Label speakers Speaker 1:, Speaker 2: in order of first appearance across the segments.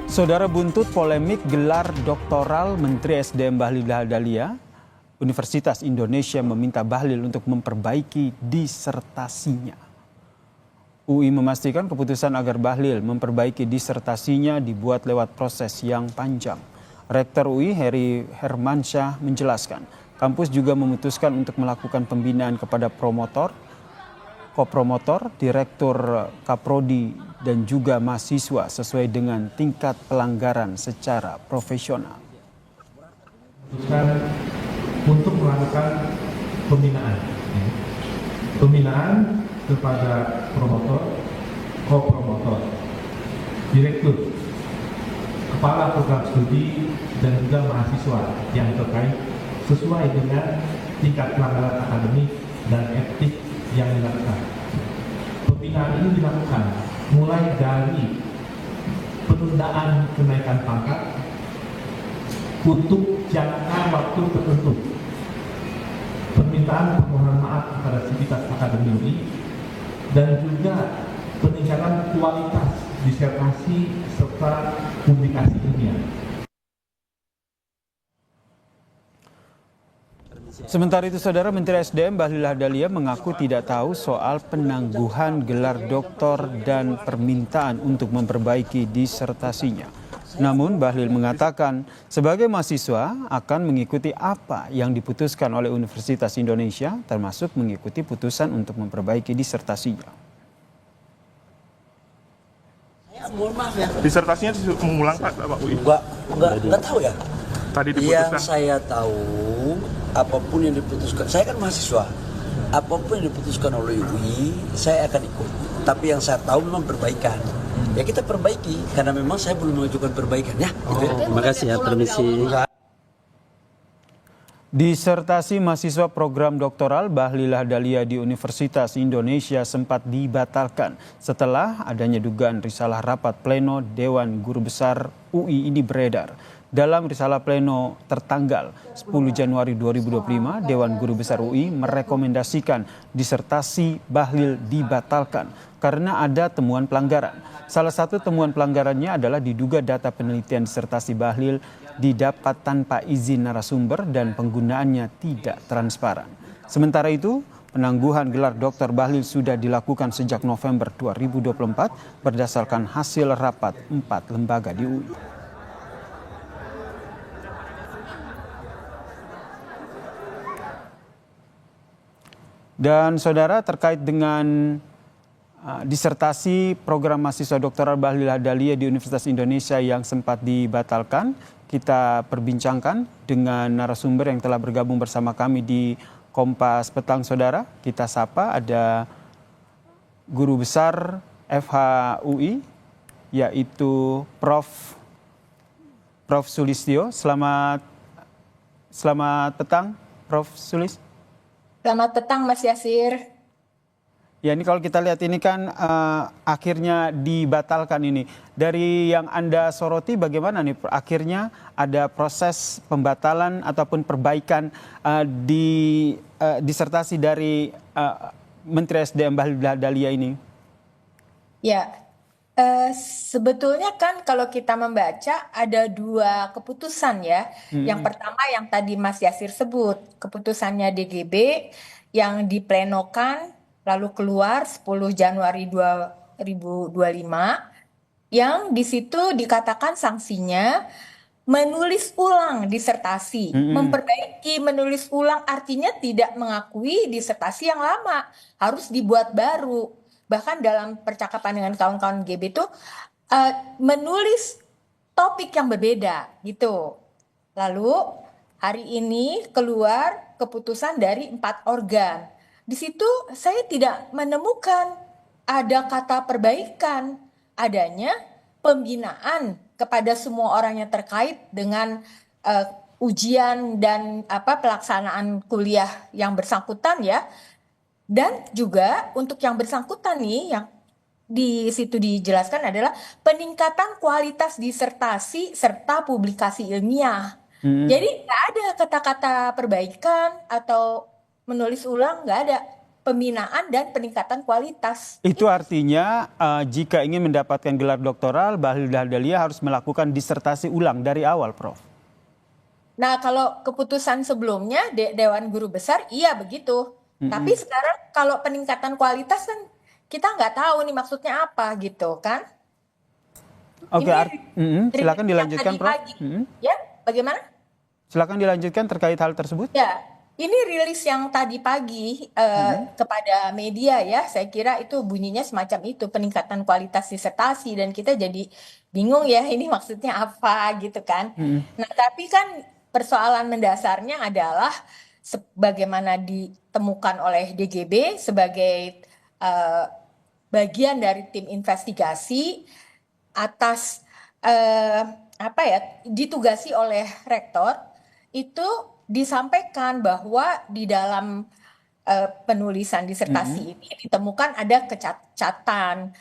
Speaker 1: Saudara, buntut polemik gelar doktoral Menteri SDM Bahlil Lahadalia, Universitas Indonesia meminta Bahlil untuk memperbaiki disertasinya. UI memastikan keputusan agar Bahlil memperbaiki disertasinya dibuat lewat proses yang panjang. Rektor UI Heri Hermansyah menjelaskan, kampus juga memutuskan untuk melakukan pembinaan kepada promotor, kopromotor, direktur kaprodi, dan juga mahasiswa sesuai dengan tingkat pelanggaran secara profesional.
Speaker 2: Untuk melakukan pembinaan kepada promotor, kopromotor, direktur, kepala program studi, dan juga mahasiswa yang terkait sesuai dengan tingkat pelanggaran akademik dan etik yang dilakukan. Pembinaan ini dilakukan mulai dari penundaan kenaikan pangkat untuk jangka waktu tertentu, permintaan permohonan maaf kepada sivitas akademi UI, dan juga peningkatan kualitas disertasi serta publikasi ilmiah.
Speaker 1: Sementara itu, Saudara, Menteri SDM Bahlil Lahadalia mengaku tidak tahu soal penangguhan gelar doktor dan permintaan untuk memperbaiki disertasinya. Namun Bahlil mengatakan sebagai mahasiswa akan mengikuti apa yang diputuskan oleh Universitas Indonesia, termasuk mengikuti putusan untuk memperbaiki disertasinya.
Speaker 3: Mohon maaf ya.
Speaker 4: Disertasinya mengulang Pak UI?
Speaker 3: Enggak tahu ya.
Speaker 4: Tadi diputuskan.
Speaker 3: Yang saya tahu, apapun yang diputuskan, saya kan mahasiswa, apapun yang diputuskan oleh UI, saya akan ikut. Tapi yang saya tahu memang perbaikan. Ya kita perbaiki, karena memang saya belum mengajukan perbaikan ya.
Speaker 5: Terima kasih ya, permisi.
Speaker 1: Disertasi mahasiswa program doktoral Bahlil Lahadalia di Universitas Indonesia sempat dibatalkan setelah adanya dugaan risalah rapat pleno Dewan Guru Besar UI ini beredar. Dalam risalah pleno tertanggal 10 Januari 2025, Dewan Guru Besar UI merekomendasikan disertasi Bahlil dibatalkan karena ada temuan pelanggaran. Salah satu temuan pelanggarannya adalah diduga data penelitian disertasi Bahlil didapat tanpa izin narasumber dan penggunaannya tidak transparan. Sementara itu, penangguhan gelar Dr. Bahlil sudah dilakukan sejak November 2024 berdasarkan hasil rapat 4 lembaga di UI. Dan Saudara, terkait dengan disertasi program mahasiswa doktoral Bahlil Lahadalia di Universitas Indonesia yang sempat dibatalkan, kita perbincangkan dengan narasumber yang telah bergabung bersama kami di Kompas Petang. Saudara, kita sapa, ada Guru Besar FHUI, yaitu Prof. Sulistyo. Selamat petang, Prof. Sulis.
Speaker 6: Selamat petang, Mas Yasir.
Speaker 1: Ya, ini kalau kita lihat ini kan akhirnya dibatalkan ini. Dari yang Anda soroti bagaimana nih akhirnya ada proses pembatalan ataupun perbaikan di disertasi dari Menteri SDM Bahlil Lahadalia ini?
Speaker 6: Ya, sebetulnya kan kalau kita membaca ada dua keputusan ya. Yang pertama yang tadi Mas Yasir sebut, keputusannya DGB yang diplenokan lalu keluar 10 Januari 2025 yang di situ dikatakan sanksinya menulis ulang disertasi. Memperbaiki menulis ulang artinya tidak mengakui disertasi yang lama, harus dibuat baru. Bahkan dalam percakapan dengan kawan-kawan GB itu menulis topik yang berbeda gitu. Lalu hari ini keluar keputusan dari 4 organ. Di situ saya tidak menemukan ada kata perbaikan, adanya pembinaan kepada semua orang yang terkait dengan ujian dan pelaksanaan kuliah yang bersangkutan ya. Dan juga untuk yang bersangkutan nih yang di situ dijelaskan adalah peningkatan kualitas disertasi serta publikasi ilmiah. Jadi nggak ada kata-kata perbaikan atau menulis ulang, nggak ada. pembinaan dan peningkatan kualitas.
Speaker 1: Itu artinya jika ingin mendapatkan gelar doktoral, Bahlil Lahadalia harus melakukan disertasi ulang dari awal, Prof.
Speaker 6: Nah, kalau keputusan sebelumnya Dewan Guru Besar, iya begitu. Tapi sekarang kalau peningkatan kualitas kan kita nggak tahu nih maksudnya apa gitu kan.
Speaker 1: Oke,
Speaker 6: Ini
Speaker 1: silakan
Speaker 6: rilis yang
Speaker 1: dilanjutkan,
Speaker 6: tadi
Speaker 1: Prof.
Speaker 6: pagi. Ya, bagaimana?
Speaker 1: Silakan dilanjutkan terkait hal tersebut.
Speaker 6: Ya, ini rilis yang tadi pagi kepada media ya, saya kira itu bunyinya semacam itu, peningkatan kualitas disertasi, dan kita jadi bingung ya ini maksudnya apa gitu kan. Nah, tapi kan persoalan mendasarnya adalah sebagaimana ditemukan oleh DGB sebagai bagian dari tim investigasi atas ditugasi oleh rektor, itu disampaikan bahwa di dalam penulisan disertasi ini ditemukan ada kecacatan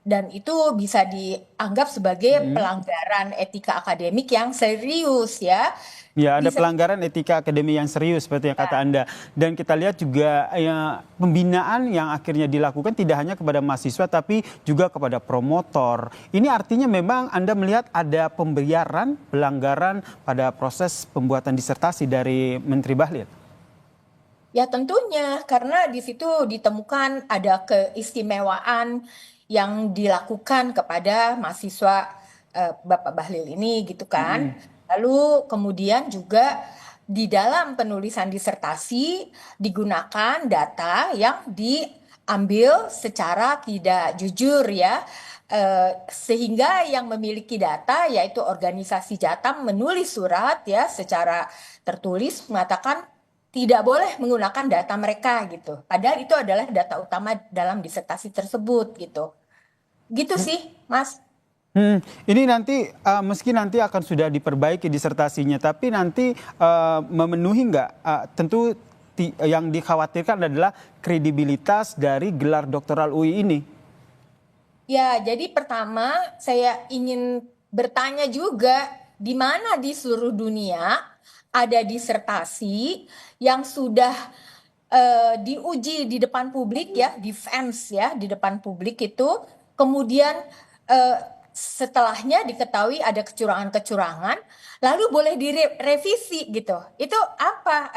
Speaker 6: dan itu bisa dianggap sebagai pelanggaran etika akademik yang serius ya.
Speaker 1: Ya, ada pelanggaran etika akademi yang serius seperti yang kata Anda. Dan kita lihat juga ya, pembinaan yang akhirnya dilakukan tidak hanya kepada mahasiswa tapi juga kepada promotor. Ini artinya memang Anda melihat ada pembiaran, pelanggaran pada proses pembuatan disertasi dari Menteri Bahlil.
Speaker 6: Ya tentunya, karena di situ ditemukan ada keistimewaan yang dilakukan kepada mahasiswa Bapak Bahlil ini gitu kan. Lalu kemudian juga di dalam penulisan disertasi digunakan data yang diambil secara tidak jujur ya. Sehingga yang memiliki data yaitu organisasi Jatam menulis surat ya secara tertulis mengatakan tidak boleh menggunakan data mereka gitu. Padahal itu adalah data utama dalam disertasi tersebut gitu. Gitu sih, Mas.
Speaker 1: Ini nanti meski nanti akan sudah diperbaiki disertasinya, tapi nanti memenuhi nggak? Tentu yang dikhawatirkan adalah kredibilitas dari gelar doktoral UI ini.
Speaker 6: Ya, jadi pertama saya ingin bertanya juga di mana di seluruh dunia ada disertasi yang sudah diuji di depan publik ya, defense ya di depan publik itu, kemudian setelahnya diketahui ada kecurangan-kecurangan, lalu boleh direvisi gitu. Itu apa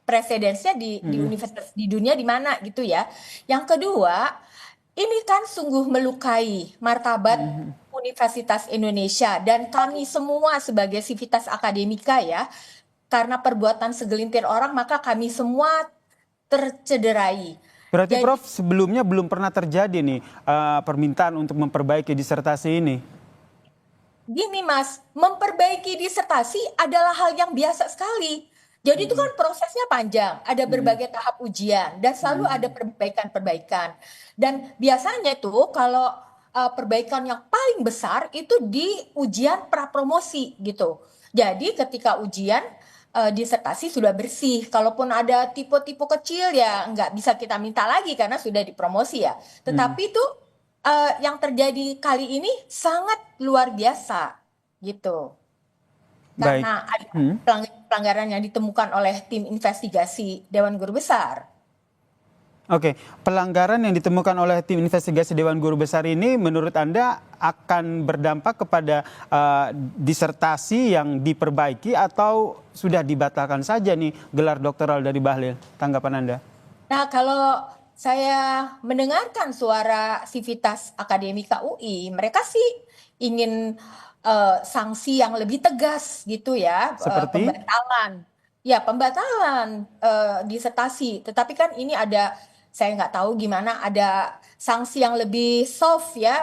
Speaker 6: presedensnya di universitas di dunia di mana gitu ya. Yang kedua, ini kan sungguh melukai martabat Universitas Indonesia dan kami semua sebagai sivitas akademika ya. Karena perbuatan segelintir orang maka kami semua tercederai.
Speaker 1: Berarti Prof sebelumnya belum pernah terjadi nih permintaan untuk memperbaiki disertasi ini.
Speaker 6: Gini Mas, memperbaiki disertasi adalah hal yang biasa sekali. Jadi itu kan prosesnya panjang, ada berbagai tahap ujian dan selalu ada perbaikan-perbaikan. Dan biasanya tuh kalau perbaikan yang paling besar itu di ujian prapromosi gitu. Jadi ketika ujian disertasi sudah bersih. Kalaupun ada tipe-tipe kecil ya nggak bisa kita minta lagi karena sudah dipromosi ya. Tetapi itu yang terjadi kali ini sangat luar biasa gitu. Karena ada pelanggaran yang ditemukan oleh tim investigasi Dewan Guru Besar.
Speaker 1: Oke, pelanggaran yang ditemukan oleh tim investigasi Dewan Guru Besar ini menurut Anda akan berdampak kepada disertasi yang diperbaiki atau sudah dibatalkan saja nih gelar doktoral dari Bahlil? Tanggapan Anda?
Speaker 6: Nah, kalau saya mendengarkan suara Sivitas Akademika UI, mereka sih ingin sanksi yang lebih tegas gitu ya,
Speaker 1: Seperti?
Speaker 6: pembatalan. Ya, pembatalan disertasi. Tetapi kan ini ada, saya nggak tahu gimana, ada sanksi yang lebih soft ya.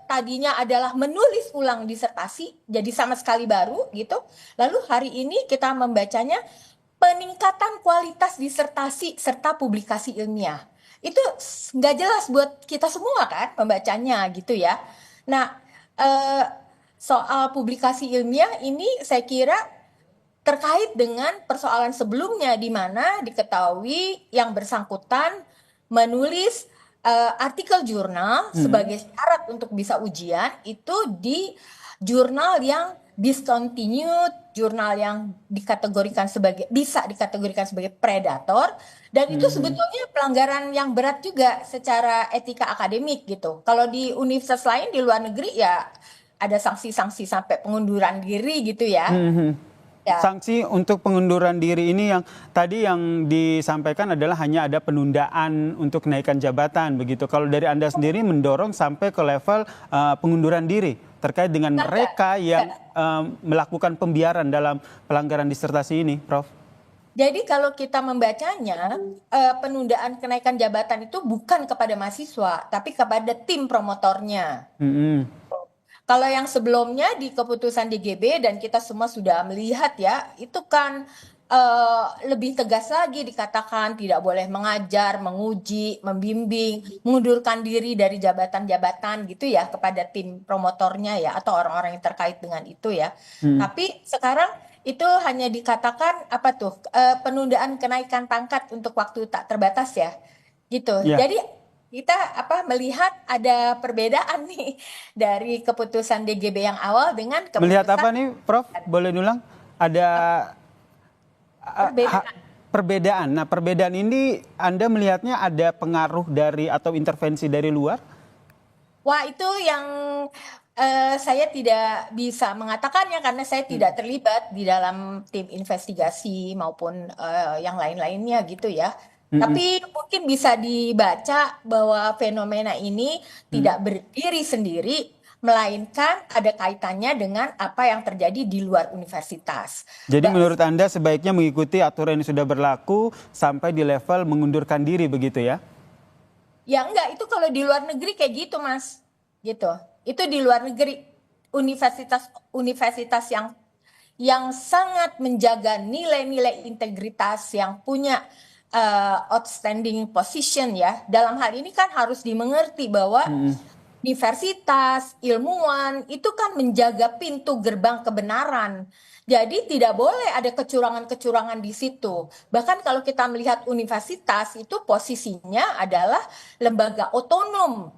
Speaker 6: Tadinya adalah menulis ulang disertasi, jadi sama sekali baru gitu. Lalu hari ini kita membacanya peningkatan kualitas disertasi serta publikasi ilmiah. Itu nggak jelas buat kita semua kan membacanya gitu ya. Nah, soal publikasi ilmiah ini saya kira terkait dengan persoalan sebelumnya di mana diketahui yang bersangkutan menulis artikel jurnal sebagai syarat untuk bisa ujian itu di jurnal yang discontinued, jurnal yang bisa dikategorikan sebagai predator, dan itu sebetulnya pelanggaran yang berat juga secara etika akademik gitu. Kalau di universitas lain di luar negeri ya ada sanksi-sanksi sampai pengunduran diri gitu ya. Ya.
Speaker 1: Sanksi untuk pengunduran diri ini yang tadi yang disampaikan adalah hanya ada penundaan untuk kenaikan jabatan begitu. Kalau dari Anda sendiri mendorong sampai ke level pengunduran diri terkait dengan mereka yang melakukan pembiaran dalam pelanggaran disertasi ini, Prof.
Speaker 6: Jadi kalau kita membacanya, penundaan kenaikan jabatan itu bukan kepada mahasiswa, tapi kepada tim promotornya. Kalau yang sebelumnya di keputusan DGB dan kita semua sudah melihat ya, itu kan lebih tegas lagi dikatakan tidak boleh mengajar, menguji, membimbing, mengundurkan diri dari jabatan-jabatan gitu ya kepada tim promotornya ya atau orang-orang yang terkait dengan itu ya. Tapi sekarang itu hanya dikatakan penundaan kenaikan pangkat untuk waktu tak terbatas ya, gitu. Jadi kita
Speaker 1: melihat
Speaker 6: ada perbedaan nih dari keputusan DGB yang awal dengan keputusan.
Speaker 1: Melihat apa nih, Prof? Boleh diulang? Ada perbedaan. Nah, perbedaan ini Anda melihatnya ada pengaruh dari atau intervensi dari luar?
Speaker 6: Wah, itu yang saya tidak bisa mengatakannya karena saya tidak terlibat di dalam tim investigasi maupun yang lain-lainnya gitu ya. Tapi mungkin bisa dibaca bahwa fenomena ini tidak berdiri sendiri, melainkan ada kaitannya dengan apa yang terjadi di luar universitas.
Speaker 1: Jadi menurut Anda sebaiknya mengikuti aturan yang sudah berlaku sampai di level mengundurkan diri begitu ya?
Speaker 6: Ya enggak, itu kalau di luar negeri kayak gitu Mas. Gitu. Itu di luar negeri, universitas yang sangat menjaga nilai-nilai integritas, yang punya outstanding position ya. Dalam hal ini kan harus dimengerti bahwa universitas, ilmuwan itu kan menjaga pintu gerbang kebenaran. Jadi tidak boleh ada kecurangan-kecurangan di situ. Bahkan kalau kita melihat universitas itu posisinya adalah lembaga otonom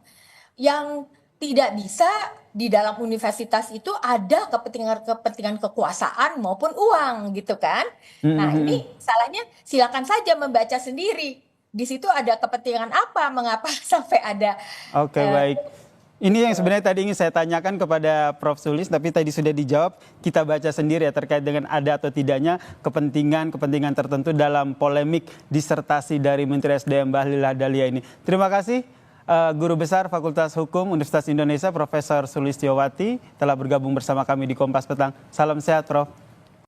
Speaker 6: yang tidak bisa di dalam universitas itu ada kepentingan kekuasaan maupun uang gitu kan. Nah ini salahnya silakan saja membaca sendiri. Di situ ada kepentingan apa, mengapa sampai ada.
Speaker 1: Oke, baik. Ini yang sebenarnya tadi ingin saya tanyakan kepada Prof. Sulis, tapi tadi sudah dijawab. Kita baca sendiri ya terkait dengan ada atau tidaknya kepentingan tertentu dalam polemik disertasi dari Menteri SDM Bahlil Lahadalia ini. Terima kasih. Guru Besar Fakultas Hukum Universitas Indonesia Profesor Sulistiowati telah bergabung bersama kami di Kompas Petang. Salam sehat, Prof.